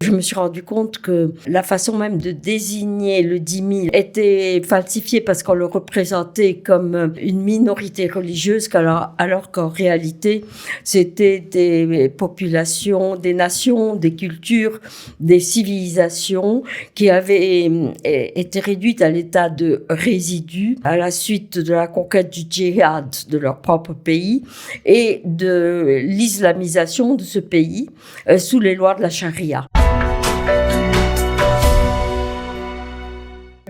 Je me suis rendu compte que la façon même de désigner le dhimmi était falsifiée parce qu'on le représentait comme une minorité religieuse, alors qu'en réalité, c'était des populations, des nations, des cultures, des civilisations qui avaient été réduites à l'état de résidus à la suite de la conquête du djihad de leur propre pays et de l'islamisation de ce pays sous les lois de la charia.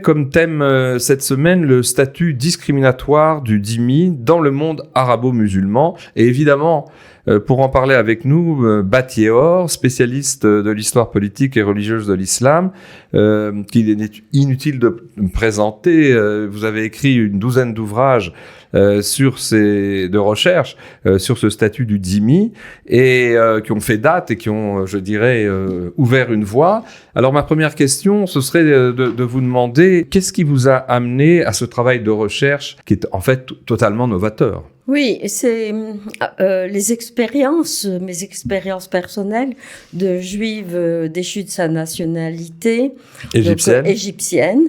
Comme thème cette semaine, le statut discriminatoire du dhimmi dans le monde arabo-musulman. Et évidemment, pour en parler avec nous, Bat Yeor, spécialiste de l'histoire politique et religieuse de l'islam, qu'il est inutile de me présenter. Vous avez écrit une douzaine d'ouvrages de recherche sur ce statut du dhimmi et qui ont fait date et qui ont, je dirais, ouvert une voie. Alors ma première question, ce serait de vous demander qu'est-ce qui vous a amené à ce travail de recherche qui est en fait totalement novateur? Oui, c'est mes expériences personnelles de juive déchue de sa nationalité égyptienne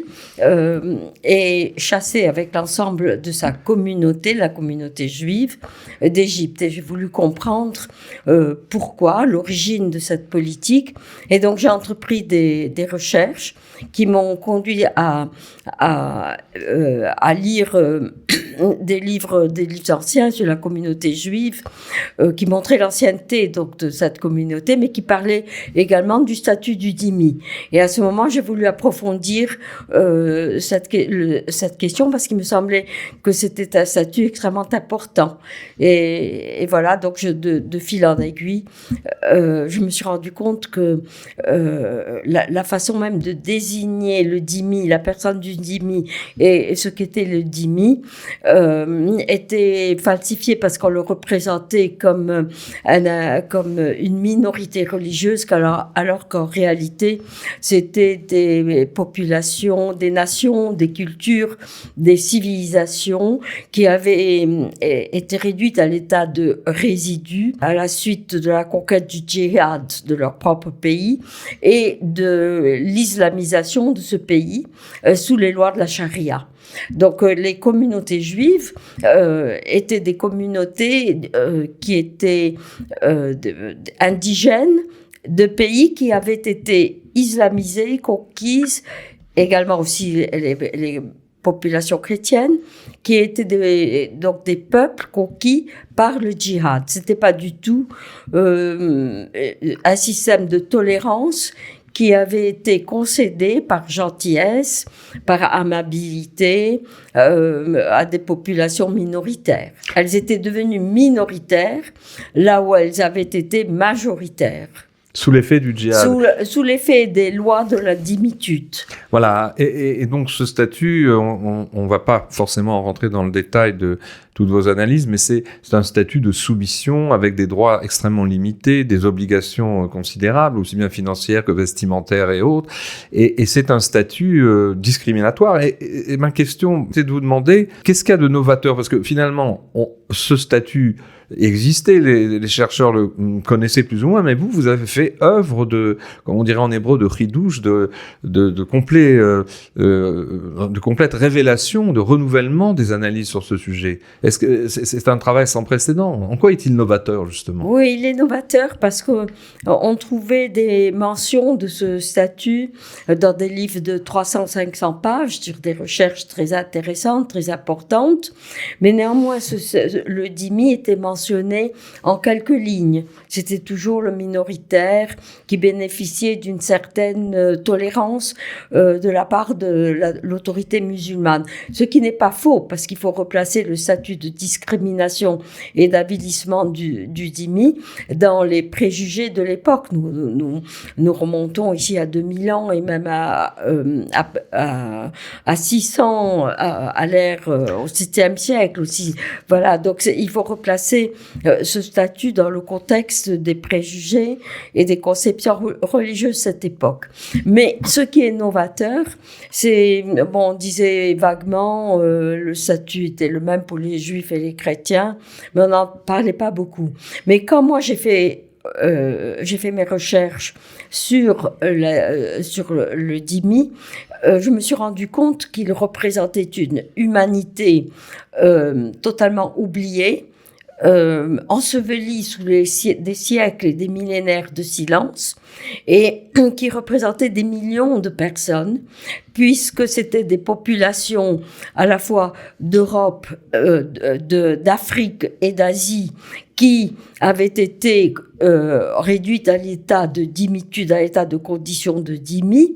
et chassée avec l'ensemble de sa communauté, la communauté juive d'Égypte. Et j'ai voulu comprendre pourquoi, l'origine de cette politique. Et donc j'ai entrepris des recherches qui m'ont conduit à lire des livres anciens sur la communauté juive qui montraient l'ancienneté donc de cette communauté, mais qui parlaient également du statut du dhimmi. Et à ce moment, j'ai voulu approfondir cette question parce qu'il me semblait que c'était un statut extrêmement important. Et voilà, donc de fil en aiguille, je me suis rendu compte que la façon même de désigner le dhimmi, la personne du dhimmi et ce qu'était le dhimmi était falsifié parce qu'on le représentait comme une minorité religieuse, alors qu'en réalité, c'était des populations, des nations, des cultures, des civilisations qui avaient été réduites à l'état de résidus à la suite de la conquête du djihad de leur propre pays et de l'islamisation de ce pays sous les lois de la charia. Donc les communautés juives étaient des communautés qui étaient indigènes de pays qui avaient été islamisés, conquises, également aussi les populations chrétiennes, qui étaient des peuples conquis par le djihad. C'était pas du tout un système de tolérance qui avait été concédé par gentillesse, par amabilité à des populations minoritaires. Elles étaient devenues minoritaires là où elles avaient été majoritaires. Sous l'effet du djihad. Sous l'effet des lois de la dhimmitude. Voilà. Et donc, ce statut, on va pas forcément rentrer dans le détail de toutes vos analyses, mais c'est un statut de soumission avec des droits extrêmement limités, des obligations considérables, aussi bien financières que vestimentaires et autres. Et c'est un statut discriminatoire. Et ma question, c'est de vous demander, qu'est-ce qu'il y a de novateur? Parce que finalement, ce statut existait, les chercheurs le connaissaient plus ou moins, mais vous avez fait œuvre de, comme on dirait en hébreu, de chidouche, de complète révélation, de renouvellement des analyses sur ce sujet. Est-ce que c'est un travail sans précédent? En quoi est-il novateur, justement? Oui, il est novateur parce qu'on trouvait des mentions de ce statut dans des livres de 300-500 pages sur des recherches très intéressantes, très importantes, mais néanmoins, le dhimmi était mentionné en quelques lignes. C'était toujours le minoritaire qui bénéficiait d'une certaine tolérance de la part de l'autorité musulmane. Ce qui n'est pas faux, parce qu'il faut replacer le statut de discrimination et d'avilissement du dhimmi dans les préjugés de l'époque. Nous remontons ici à 2000 ans et même à 600 à l'ère au 7e siècle aussi. Voilà, donc il faut replacer ce statut dans le contexte des préjugés et des conceptions religieuses de cette époque. Mais ce qui est novateur, c'est, on disait vaguement, le statut était le même pour les juifs et les chrétiens, mais on n'en parlait pas beaucoup. Mais quand moi j'ai fait j'ai fait mes recherches sur le dhimmi, je me suis rendu compte qu'il représentait une humanité totalement oubliée, ensevelie sous des siècles et des millénaires de silence, et qui représentait des millions de personnes, puisque c'était des populations à la fois d'Europe, d'Afrique et d'Asie, qui avaient été réduites à l'état de dhimmitude, à l'état de condition de dhimmi,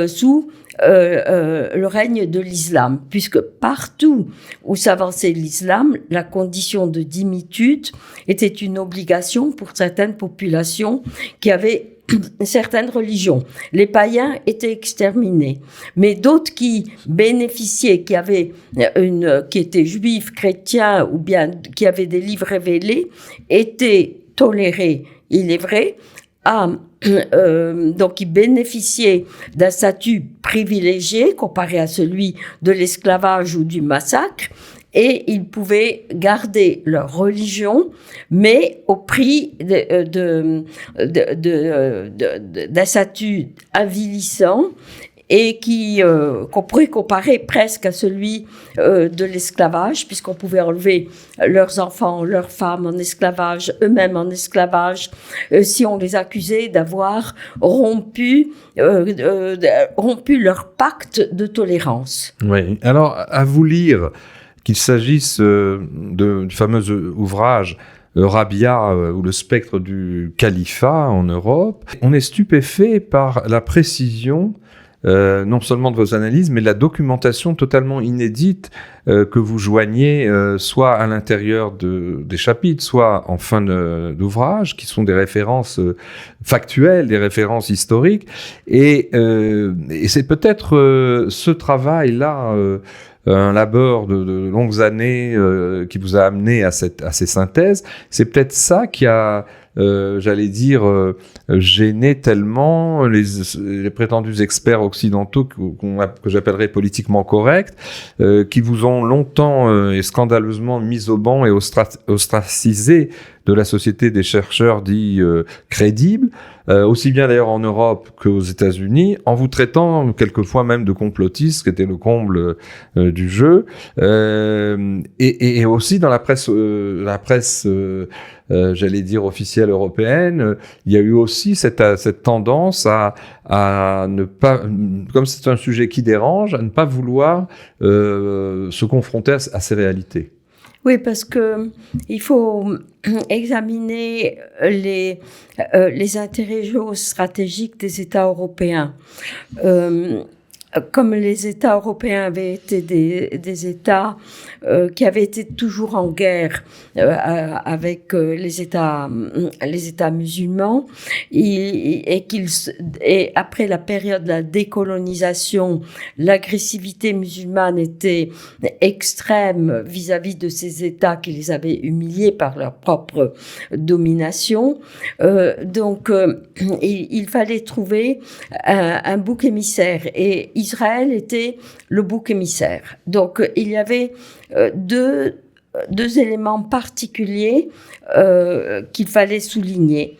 sous le règne de l'islam, puisque partout où s'avançait l'islam, la condition de dhimmitude était une obligation pour certaines populations qui avaient certaines religions. Les païens étaient exterminés, mais d'autres qui bénéficiaient, qui étaient juifs, chrétiens ou bien qui avaient des livres révélés, étaient tolérés, il est vrai, donc ils bénéficiaient d'un statut privilégié comparé à celui de l'esclavage ou du massacre, et ils pouvaient garder leur religion, mais au prix d'un statut avilissant, et qu'on pourrait comparer presque à celui de l'esclavage, puisqu'on pouvait enlever leurs enfants, leurs femmes en esclavage, eux-mêmes en esclavage, si on les accusait d'avoir rompu leur pacte de tolérance. Oui. Alors, à vous lire, qu'il s'agisse du fameux ouvrage Rabia ou le spectre du califat en Europe, on est stupéfait par la précision non seulement de vos analyses, mais la documentation totalement inédite que vous joignez soit à l'intérieur des chapitres, soit en fin d'ouvrage, qui sont des références factuelles, des références historiques. Et c'est peut-être ce travail-là, un labeur de longues années qui vous a amené à ces synthèses. C'est peut-être ça qui a... j'allais dire, gêner tellement les prétendus experts occidentaux que j'appellerais politiquement corrects, qui vous ont longtemps et scandaleusement mis au banc et ostracisé de la société des chercheurs dits crédibles, aussi bien d'ailleurs en Europe qu'aux États-Unis, en vous traitant quelquefois même de complotistes, ce qui était le comble du jeu, et aussi dans la presse j'allais dire officielle européenne, il y a eu aussi cette tendance à ne pas, comme c'est un sujet qui dérange, à ne pas vouloir se confronter à ces réalités. Oui, parce que il faut examiner les intérêts géostratégiques des États européens. Comme les États européens avaient été des États qui avaient été toujours en guerre avec les États musulmans, et après la période de la décolonisation, l'agressivité musulmane était extrême vis-à-vis de ces États qui les avaient humiliés par leur propre domination. Donc, il fallait trouver un bouc émissaire, et Israël était le bouc émissaire. Donc, il y avait deux éléments particuliers qu'il fallait souligner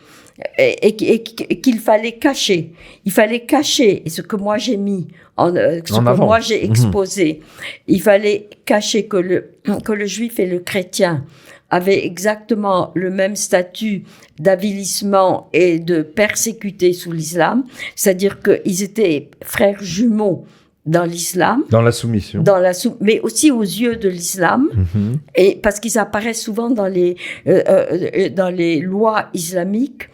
et qu'il fallait cacher. Il fallait cacher, et ce que moi j'ai mis, moi j'ai exposé, il fallait cacher que le juif et le chrétien avaient exactement le même statut d'avilissement et de persécutés sous l'islam, c'est-à-dire qu'ils étaient frères jumeaux dans l'islam. Dans la soumission. Mais aussi aux yeux de l'islam, et parce qu'ils apparaissent souvent dans les lois islamiques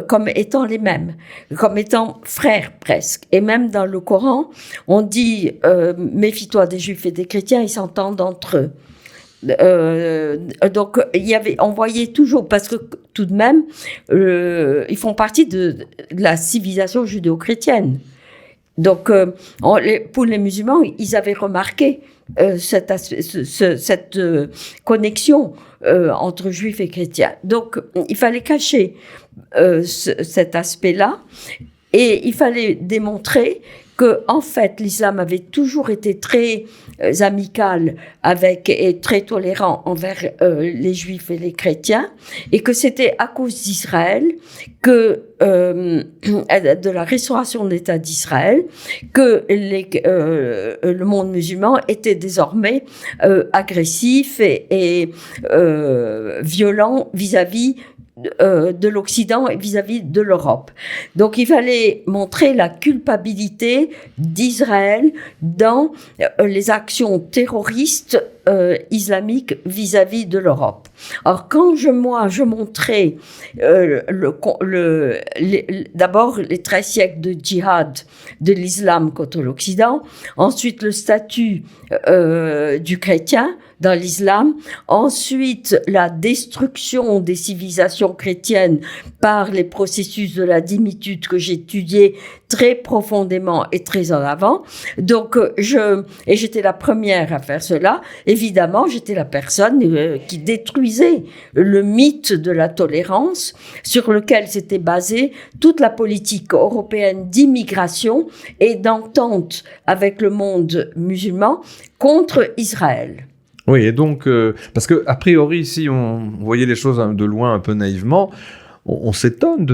comme étant les mêmes, comme étant frères presque. Et même dans le Coran, on dit méfie-toi des juifs et des chrétiens, ils s'entendent entre eux. Donc on voyait toujours, parce que tout de même ils font partie de la civilisation judéo-chrétienne, donc pour les musulmans, ils avaient remarqué cette connexion entre juifs et chrétiens. Donc il fallait cacher cet aspect-là, et il fallait démontrer que en fait l'islam avait toujours été très amical avec et très tolérant envers les juifs et les chrétiens, et que c'était à cause d'Israël que de la restauration de l'État d'Israël que le monde musulman était désormais agressif et violent vis-à-vis de l'Occident et vis-à-vis de l'Europe. Donc il fallait montrer la culpabilité d'Israël dans les actions terroristes islamiques vis-à-vis de l'Europe. Alors quand je montrais d'abord les 13 siècles de djihad de l'islam contre l'Occident, ensuite le statut du chrétien dans l'islam, ensuite la destruction des civilisations chrétiennes par les processus de la dimitude que j'étudiais très profondément et très en avant. Donc j'étais la première à faire cela. Évidemment, j'étais la personne qui détruisait le mythe de la tolérance sur lequel s'était basée toute la politique européenne d'immigration et d'entente avec le monde musulman contre Israël. Oui, et donc, parce que a priori, si on voyait les choses de loin un peu naïvement, on s'étonne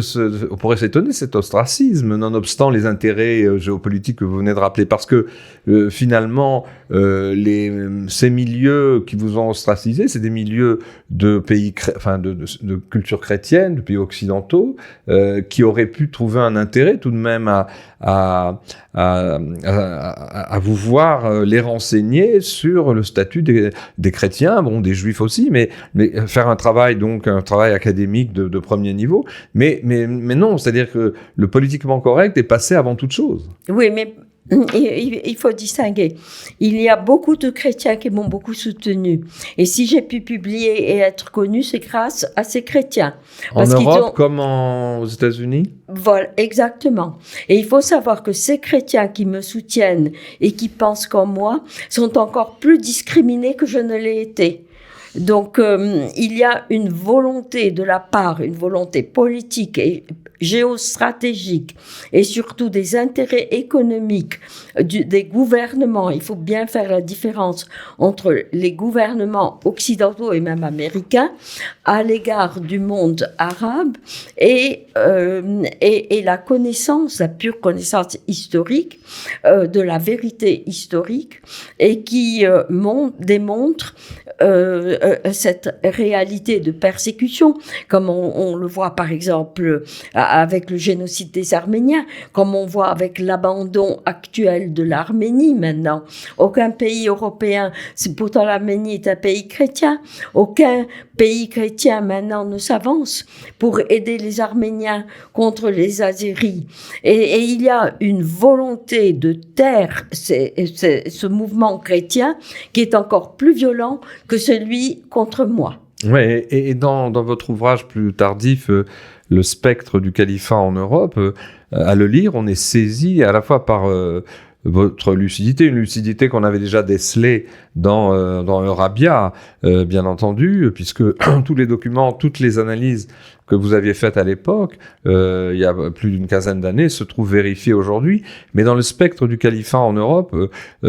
on pourrait s'étonner de cet ostracisme, nonobstant les intérêts géopolitiques que vous venez de rappeler, parce que finalement, ces milieux qui vous ont ostracisé, c'est des milieux de pays, de culture chrétienne, de pays occidentaux, qui auraient pu trouver un intérêt tout de même à vous voir les renseigner sur le statut des chrétiens, bon, des juifs aussi, mais faire un travail académique de premier niveau. Mais non, c'est-à-dire que le politiquement correct est passé avant toute chose. Oui, mais il faut distinguer. Il y a beaucoup de chrétiens qui m'ont beaucoup soutenu. Et si j'ai pu publier et être connue, c'est grâce à ces chrétiens. En Europe comme aux États-Unis ? Voilà, exactement. Et il faut savoir que ces chrétiens qui me soutiennent et qui pensent comme moi sont encore plus discriminés que je ne l'ai été. Donc, il y a une volonté de la part, une volonté politique et géostratégique et surtout des intérêts économiques des gouvernements. Il faut bien faire la différence entre les gouvernements occidentaux et même américains à l'égard du monde arabe et la connaissance, la pure connaissance historique de la vérité historique et qui démontre cette réalité de persécution, comme on le voit par exemple avec le génocide des Arméniens, comme on voit avec l'abandon actuel de l'Arménie maintenant. Aucun pays européen, pourtant l'Arménie est un pays chrétien, aucun pays chrétien maintenant ne s'avance pour aider les Arméniens contre les Azéris. Et il y a une volonté de taire ce mouvement chrétien qui est encore plus violent que celui contre moi. Oui, et dans votre ouvrage plus tardif, Le spectre du califat en Europe, à le lire, on est saisi à la fois par votre lucidité, une lucidité qu'on avait déjà décelée dans Eurabia, bien entendu, puisque tous les documents, toutes les analyses que vous aviez faites à l'époque, il y a plus d'une quinzaine d'années, se trouvent vérifiées aujourd'hui. Mais dans le spectre du califat en Europe,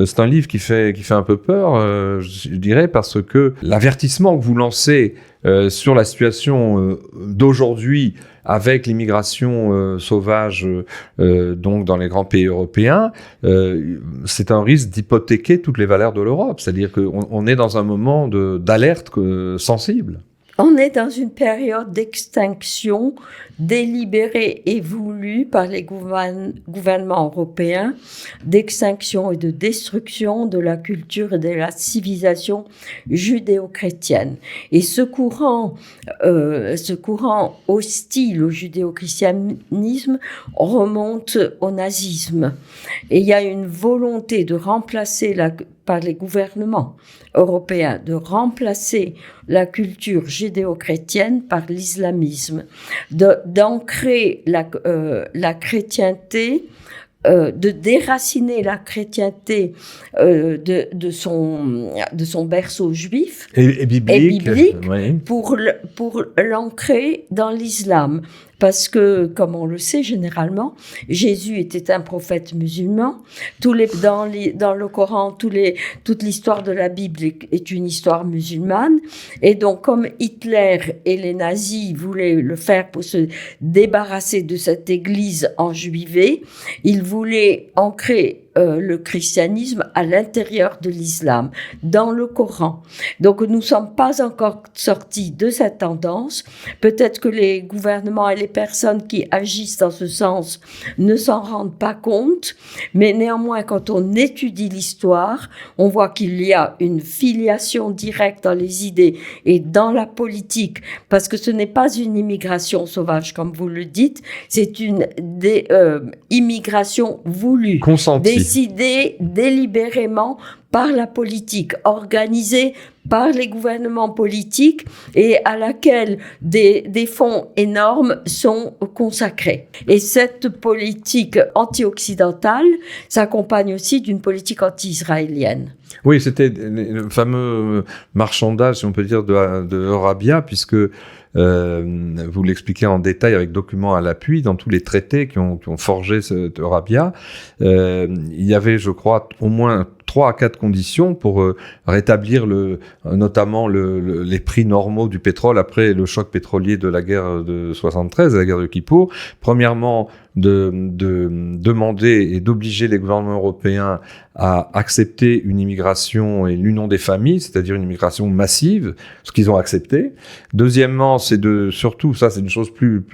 c'est un livre qui fait un peu peur, je dirais, parce que l'avertissement que vous lancez sur la situation d'aujourd'hui avec l'immigration sauvage donc dans les grands pays européens, c'est un risque d'hypothéquer toutes les valeurs de l'Europe. C'est-à-dire qu'on est dans un moment d'alerte sensible. On est dans une période d'extinction délibérée et voulue par les gouvernements européens, d'extinction et de destruction de la culture et de la civilisation judéo-chrétienne. Et ce courant hostile au judéo-christianisme remonte au nazisme. Et il y a une volonté de remplacer par les gouvernements européens, de remplacer la culture judéo-chrétienne par l'islamisme, d'ancrer la chrétienté, de déraciner la chrétienté de son berceau juif et biblique oui. pour l'ancrer dans l'islam. parce que, comme on le sait généralement, Jésus était un prophète musulman. Dans le Coran, toute l'histoire de la Bible est une histoire musulmane. Et donc, comme Hitler et les nazis voulaient le faire pour se débarrasser de cette église enjuivée, ils voulaient ancrer le christianisme à l'intérieur de l'islam, dans le Coran. Donc nous ne sommes pas encore sortis de cette tendance. Peut-être que les gouvernements et les personnes qui agissent dans ce sens ne s'en rendent pas compte, mais néanmoins quand on étudie l'histoire, on voit qu'il y a une filiation directe dans les idées et dans la politique, parce que ce n'est pas une immigration sauvage comme vous le dites, c'est une immigration voulue. Consentie. Décidée délibérément par la politique, organisée par les gouvernements politiques et à laquelle des fonds énormes sont consacrés. Et cette politique anti-occidentale s'accompagne aussi d'une politique anti-israélienne. Oui, c'était le fameux marchandage, si on peut dire, de Eurabia, puisque vous l'expliquez en détail avec documents à l'appui, dans tous les traités qui ont forgé cette Eurabia, il y avait, je crois, au moins 3 à 4 conditions pour rétablir notamment les prix normaux du pétrole après le choc pétrolier de la guerre de 73, la guerre de Kippour. Premièrement, de demander et d'obliger les gouvernements européens à accepter une immigration et l'union des familles, c'est-à-dire une immigration massive, ce qu'ils ont accepté. Deuxièmement, surtout, ça c'est une chose plus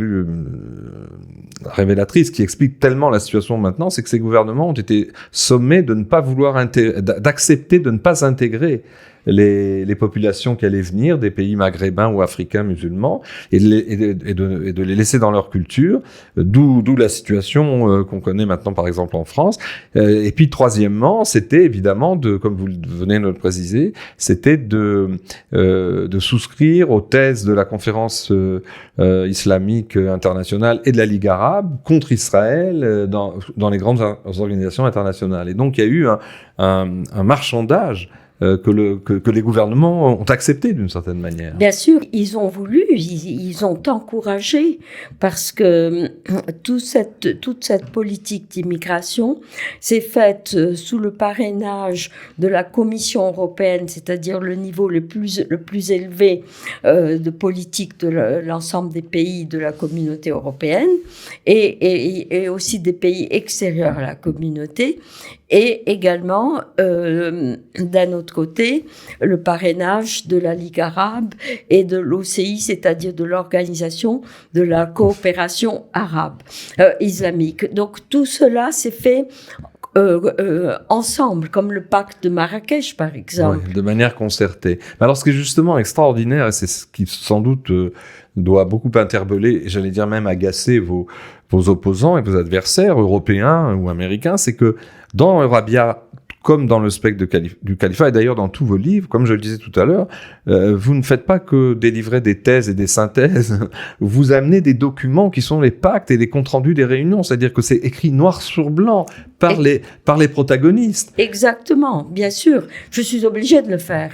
révélatrice qui explique tellement la situation maintenant, c'est que ces gouvernements ont été sommés de ne pas d'accepter de ne pas intégrer les populations qui allaient venir des pays maghrébins ou africains musulmans et de les laisser dans leur culture, d'où la situation qu'on connaît maintenant par exemple en France. Et puis troisièmement, c'était évidemment comme vous venez de le préciser, c'était de souscrire aux thèses de la conférence islamique internationale et de la Ligue arabe contre Israël dans les grandes organisations internationales. Et donc il y a eu un marchandage que les gouvernements ont accepté d'une certaine manière. Bien sûr, ils ont voulu, ils ont encouragé, parce que toute cette politique d'immigration s'est faite sous le parrainage de la Commission européenne, c'est-à-dire le niveau le plus élevé de politique de l'ensemble des pays de la communauté européenne et aussi des pays extérieurs à la communauté. Et également, d'un autre côté, le parrainage de la Ligue arabe et de l'OCI, c'est-à-dire de l'Organisation de la coopération arabe islamique. Donc tout cela s'est fait ensemble, comme le pacte de Marrakech, par exemple. Oui, de manière concertée. Mais alors, ce qui est justement extraordinaire, et c'est ce qui sans doute doit beaucoup interpeller, et j'allais dire même agacer vos opposants et vos adversaires européens ou américains, c'est que dans Eurabia, comme dans le spectre du califat, et d'ailleurs dans tous vos livres, comme je le disais tout à l'heure, vous ne faites pas que délivrer des thèses et des synthèses, vous amenez des documents qui sont les pactes et les comptes rendus des réunions, c'est-à-dire que c'est écrit noir sur blanc par les protagonistes. Exactement, bien sûr, je suis obligée de le faire.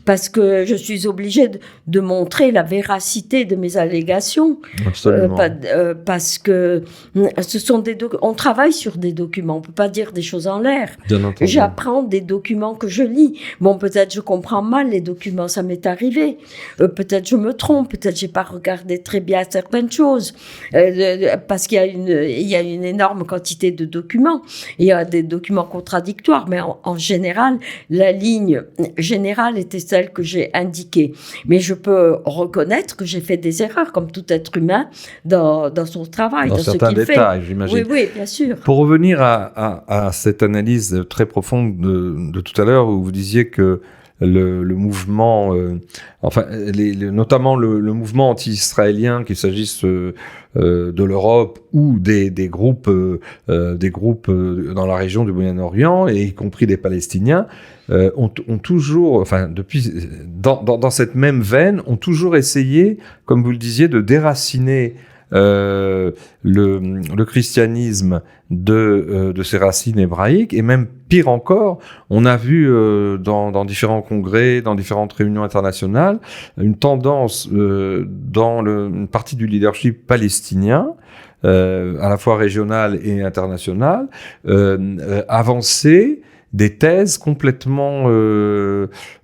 Parce que je suis obligée de montrer la véracité de mes allégations. Absolument. Parce que ce sont on travaille sur des documents, on peut pas dire des choses en l'air. Bien entendu. J'apprends des documents que je lis. Bon, peut-être je comprends mal les documents, ça m'est arrivé. Peut-être je me trompe, peut-être j'ai pas regardé très bien certaines choses. Parce qu'il y a une énorme quantité de documents. Il y a des documents contradictoires, mais en général, la ligne générale était celle que j'ai indiquée. Mais je peux reconnaître que j'ai fait des erreurs, comme tout être humain, dans son travail, dans ce qu'il fait. Dans certains détails, j'imagine. Oui, bien sûr. Pour revenir à cette analyse très profonde de tout à l'heure, où vous disiez que le mouvement, notamment le mouvement anti-israélien, qu'il s'agisse de l'Europe ou des groupes dans la région du Moyen-Orient, et y compris des Palestiniens, ont toujours, depuis dans cette même veine, ont toujours essayé, comme vous le disiez, de déraciner le christianisme de ses racines hébraïques, et même pire encore, on a vu dans différents congrès, dans différentes réunions internationales, une tendance dans une partie du leadership palestinien, à la fois régional et international, avancer des thèses complètement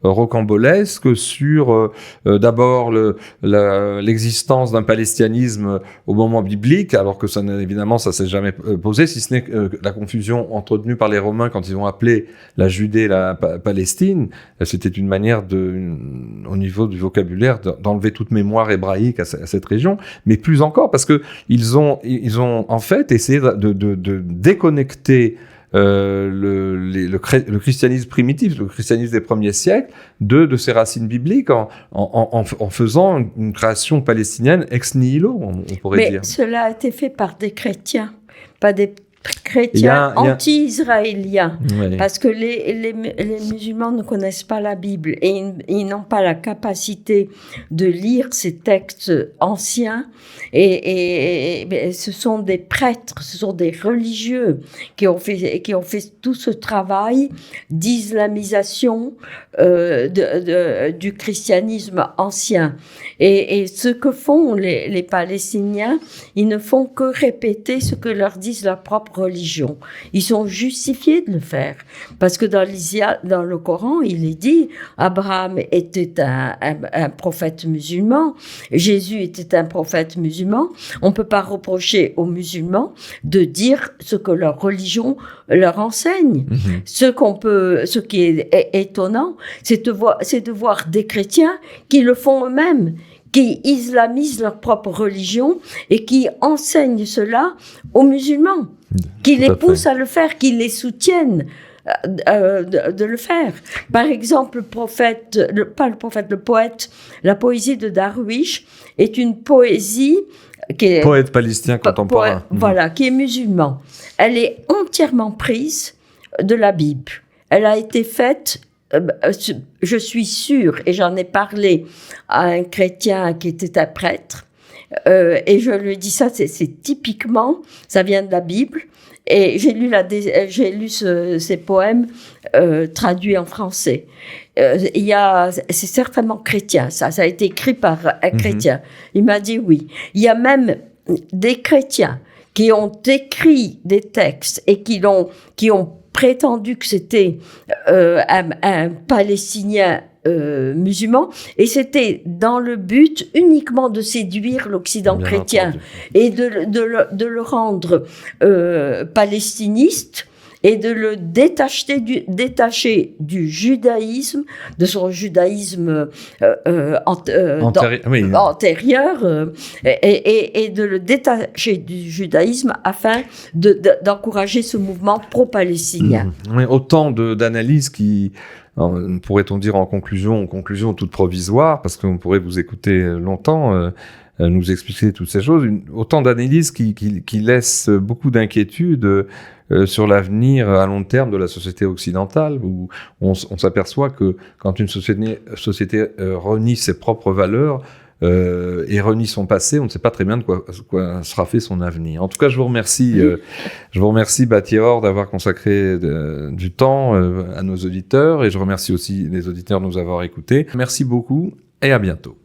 rocambolesques sur d'abord l'existence d'un palestianisme au moment biblique, alors que évidemment ça s'est jamais posé, si ce n'est la confusion entretenue par les Romains quand ils ont appelé la Judée la Palestine. C'était une manière au niveau du vocabulaire d'enlever toute mémoire hébraïque à cette région, mais plus encore parce que ils ont en fait essayé de déconnecter le christianisme primitif, le christianisme des premiers siècles, de ses racines bibliques, en faisant une création palestinienne ex nihilo, on pourrait dire. Mais cela a été fait par des chrétiens, pas des chrétiens anti-israéliens, ouais. Parce que les musulmans ne connaissent pas la Bible et ils n'ont pas la capacité de lire ces textes anciens, et ce sont des prêtres, ce sont des religieux qui ont fait tout ce travail d'islamisation du christianisme ancien, et ce que font les Palestiniens, ils ne font que répéter ce que leur disent leurs propres religion. Ils sont justifiés de le faire. Parce que dans le Coran, il est dit, Abraham était un prophète musulman, Jésus était un prophète musulman. On ne peut pas reprocher aux musulmans de dire ce que leur religion leur enseigne. Ce qui est étonnant, c'est de voir des chrétiens qui le font eux-mêmes, qui islamisent leur propre religion et qui enseignent cela aux musulmans, qui les poussent à le faire, qui les soutiennent de le faire. Par exemple, le poète, la poésie de Darwish est une poésie qui est poète palestinien contemporain. Voilà, qui est musulman. Elle est entièrement prise de la Bible. Elle a été faite, je suis sûre, et j'en ai parlé à un chrétien qui était un prêtre, et je lui ai dit ça, c'est typiquement, ça vient de la Bible, et j'ai lu ces poèmes traduits en français. C'est certainement chrétien, ça a été écrit par un chrétien. Il m'a dit oui. Il y a même des chrétiens qui ont écrit des textes et qui ont prétendu que c'était un Palestinien musulman, et c'était dans le but uniquement de séduire l'Occident chrétien et de le rendre palestiniste, et de le détacher du judaïsme, de son judaïsme antérieur, et de le détacher du judaïsme afin d'encourager ce mouvement pro-palestinien. Oui, autant d'analyses qui, pourrait-on dire en conclusion toute provisoire, parce qu'on pourrait vous écouter longtemps, nous expliquer toutes ces choses, autant d'analyses qui laissent beaucoup d'inquiétudes sur l'avenir à long terme de la société occidentale, où on s'aperçoit que quand une société renie ses propres valeurs et renie son passé, on ne sait pas très bien de quoi sera fait son avenir. En tout cas, je vous remercie Bathier Hor d'avoir consacré du temps à nos auditeurs, et je remercie aussi les auditeurs de nous avoir écoutés. Merci beaucoup et à bientôt.